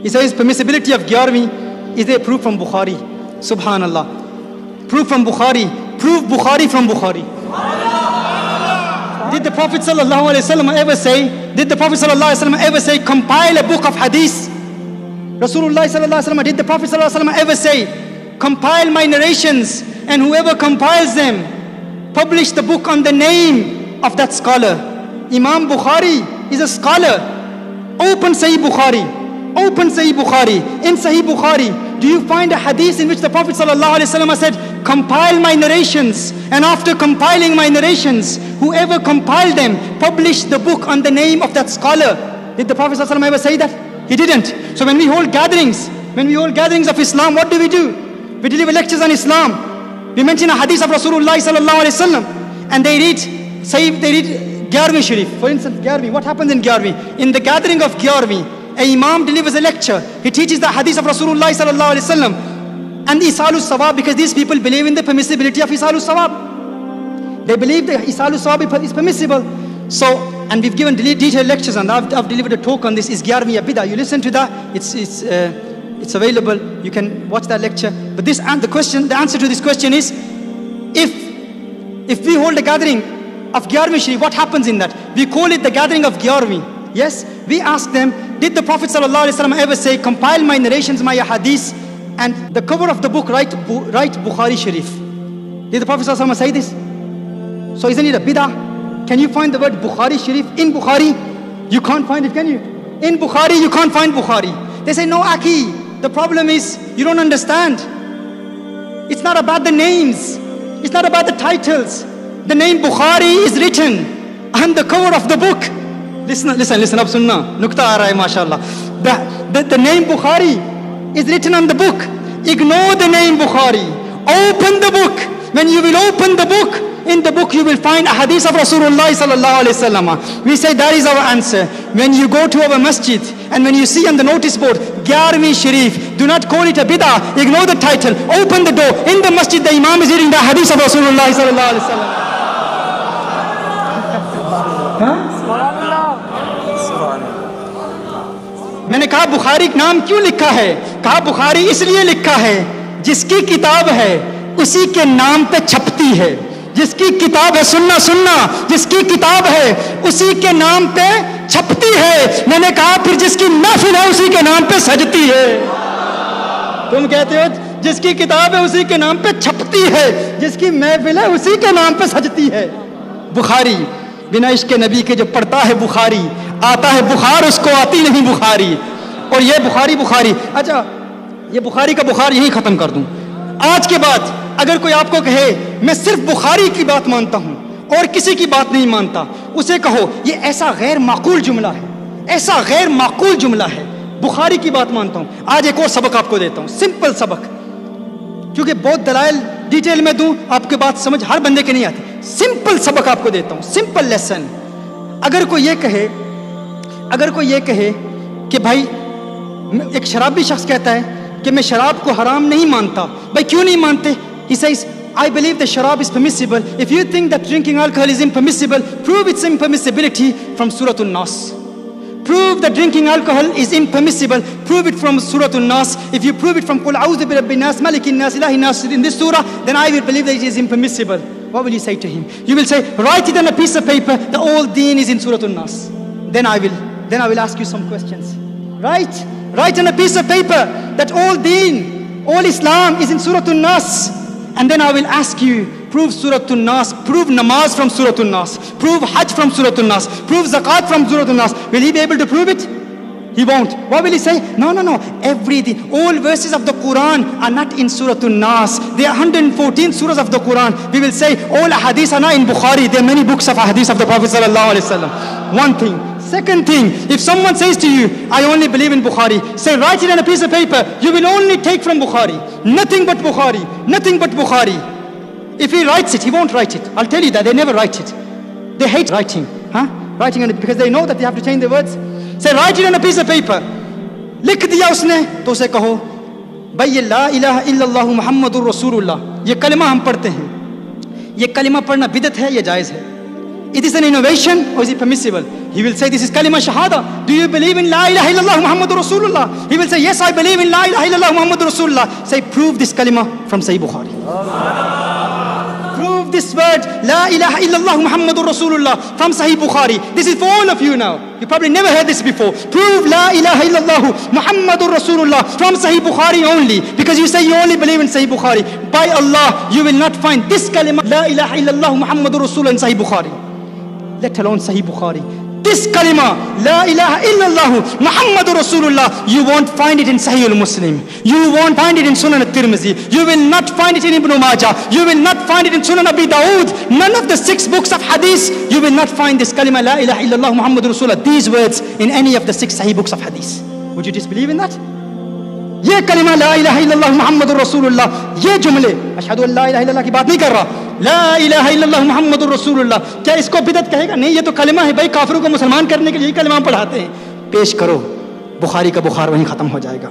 He says permissibility of 11वीं, is there proof from Bukhari? Subhanallah. Proof from Bukhari. Proof Bukhari from Bukhari. Did the Prophet sallallahu alaihi wasallam ever say? Did the Prophet sallallahu alaihi wasallam ever say, compile a book of hadith? Rasulullah sallallahu alaihi wasallam, did the Prophet sallallahu alaihi wasallam ever say, compile my narrations, and whoever compiles them, publish the book on the name of that scholar? Imam Bukhari is a scholar. Open Sahih Bukhari. Open Sahih Bukhari. In Sahih Bukhari, do you find a hadith in which the Prophet sallallahu alaihi wasallam said, compile my narrations, and after compiling my narrations, whoever compiled them, publish the book on the name of that scholar? Did the Prophet sallallahu alaihi wasallam ever say that? He didn't. So when we hold gatherings of Islam, what do? We deliver lectures on Islam. We mention a hadith of Rasulullah sallallahu alaihi wasallam, and they read 11वीं Sharif. For instance, 11वीं. What happens in 11वीं? In the gathering of 11वीं, an imam delivers a lecture. He teaches the hadith of Rasulullah sallallahu alaihi wasallam and Isalus Sawab, because these people believe in the permissibility of Isalus Sawab. They believe that Isalus Sawab is permissible. So, and we've given detailed lectures, and I've delivered a talk on this. Is 11वीं a bid'ah? You listen to that. It's available. You can watch that lecture. But the answer to this question is, if we hold a gathering of 11वीं Sharif, what happens in that? We call it the gathering of 11वीं. Yes, we ask them, did the Prophet ﷺ ever say, compile my narrations, my hadiths, and the cover of the book write Bukhari Sharif? Did the Prophet ﷺ say this? So isn't it a bid'ah? Can you find the word Bukhari Sharif in Bukhari? You can't find it, can you? In Bukhari, you can't find Bukhari. They say, no, Aki, the problem is you don't understand. It's not about the names. It's not about the titles. The name Bukhari is written on the cover of the book. Listen up, sunna. Nukta aa raha hai, mashallah. The name Bukhari is written on the book. Ignore the name Bukhari. Open the book. When you will open the book, in the book you will find a hadith of Rasulullah sallallahu alaihi wasallam. We say that is our answer. When you go to our masjid and when you see on the notice board 11वीं Sharif, do not call it a bid'ah. Ignore the title. Open the door. In the masjid, the imam is reading the hadith of Rasulullah sallallahu alaihi wasallam. मैंने कहा बुखारी नाम क्यों लिखा है? कहा बुखारी इसलिए लिखा है, जिसकी किताब है उसी के नाम पे छपती है. जिसकी किताब है, सुन्ना, जिसकी किताब है उसी के नाम पे छपती है. मैंने कहा फिर जिसकी महफिल है उसी के नाम पे सजती है. तुम कहते हो जिसकी किताब है उसी के नाम पे छपती है, जिसकी महफिल है उसी के नाम पे सजती है. बुखारी, बिना इश्क नबी के जो पढ़ता है बुखारी, आता है बुखार, उसको आती नहीं बुखारी. और ये बुखारी. अच्छा, ये बुखारी का बुखार यही खत्म कर दूं. आज के बाद अगर कोई आपको कहे मैं सिर्फ बुखारी की बात मानता हूं और किसी की बात नहीं मानता, उसे कहो ये ऐसा गैर माकूल जुमला है, ऐसा गैर माकूल जुमला है. बुखारी की बात मानता हूं. आज एक और सबक आपको देता हूं, सिंपल सबक, क्योंकि बहुत दलाइल डिटेल में दूं आपके बात समझ हर बंदे के नहीं आती. सिंपल सबक आपको देता हूं, सिंपल लेसन. अगर कोई ये कहे कि भाई, एक शराबी शख्स कहता है कि मैं शराब को हराम नहीं मानता. भाई क्यों नहीं मानते? He says, I believe that sharab is permissible. If you think that drinking alcohol is impermissible, prove its impermissibility from Surah An-Nas. Prove that drinking alcohol is impermissible. Prove it from Surah An-Nas. If you prove it from Qul A'udhu bi Rabbin Nas, Malikin Nas, Ilahin Nas in this surah, then I will believe that it is impermissible. What will you say to him? You will say, write it on a piece of paper, the whole deen is in Surah An-Nas. Then I will ask you some questions. Write on a piece of paper that all deen, all Islam is in Surah An-Nas. And then I will ask you, prove Surah An-Nas, prove namaz from Surah An-Nas, prove hajj from Surah An-Nas, prove zakat from Surah An-Nas. Will he be able to prove it? He won't. What will he say? No. Everything, all verses of the Quran are not in Surah An-Nas. There are 114 surahs of the Quran. We will say all hadiths are not in Bukhari. There are many books of hadiths of the Prophet sallallahu alaihi wasallam. One thing. Second thing, if someone says to you, I only believe in Bukhari, say write it on a piece of paper. You will only take from Bukhari. Nothing but Bukhari. Nothing but Bukhari. If he writes it, he won't write it. I'll tell you that. They never write it. They hate writing. Writing on it because they know that they have to change the words. Say write it on a piece of paper. लिख दिया उसने, तो उसे कहो भाई ये ला इलाहा इल्लल्लाह मुहम्मदुर रसूलुल्लाह, ये कलिमा हम पढ़ते हैं. ये कलिमा पढ़ना बिदअत है या जायज़ है? it is an innovation or is it permissible? He will say this is kalima shahada. Do you believe in la ilaha illallah Muhammadur Rasulullah? He will say yes, I believe in la ilaha illallah Muhammadur Rasulullah. Say, prove this kalima from Sahih Bukhari. Prove this word la ilaha illallah Muhammadur Rasulullah from Sahih Bukhari. This is for all of you now. You probably never heard this before. Prove la ilaha illallah Muhammadur Rasulullah from Sahih Bukhari only, because you say you only believe in Sahih Bukhari. By Allah, you will not find this kalima la ilaha illallah Muhammadur Rasulullah in Sahih Bukhari, let alone Sahih Bukhari. This kalima la ilaha illallah Muhammadur Rasulullah, you won't find it in Sahih al-Muslim, you won't find it in Sunan al-Tirmidhi, you will not find it in Ibn Majah, you will not find it in Sunan Abi Dawood. None of the 6 books of hadith, you will not find this kalima la ilaha illallah Muhammadur Rasulullah, these words, in any of the 6 Sahih books of hadith. Would you disbelieve in that? ये कलिमा ला इलाहा इल्लल्लाह मुहम्मदुर रसूलुल्लाह, ये जुमले अशहदु अल्ला इलाहा इल्लल्लाह की बात नहीं कर रहा, ला इलाहा इल्लल्लाह मुहम्मदुर रसूलुल्लाह, क्या इसको बिदअत कहेगा? नहीं, ये तो कलिमा है भाई, काफिरों को मुसलमान करने के लिए कलिमा पढ़ाते हैं। पेश करो, बुखारी का बुखार वहीं खत्म हो जाएगा।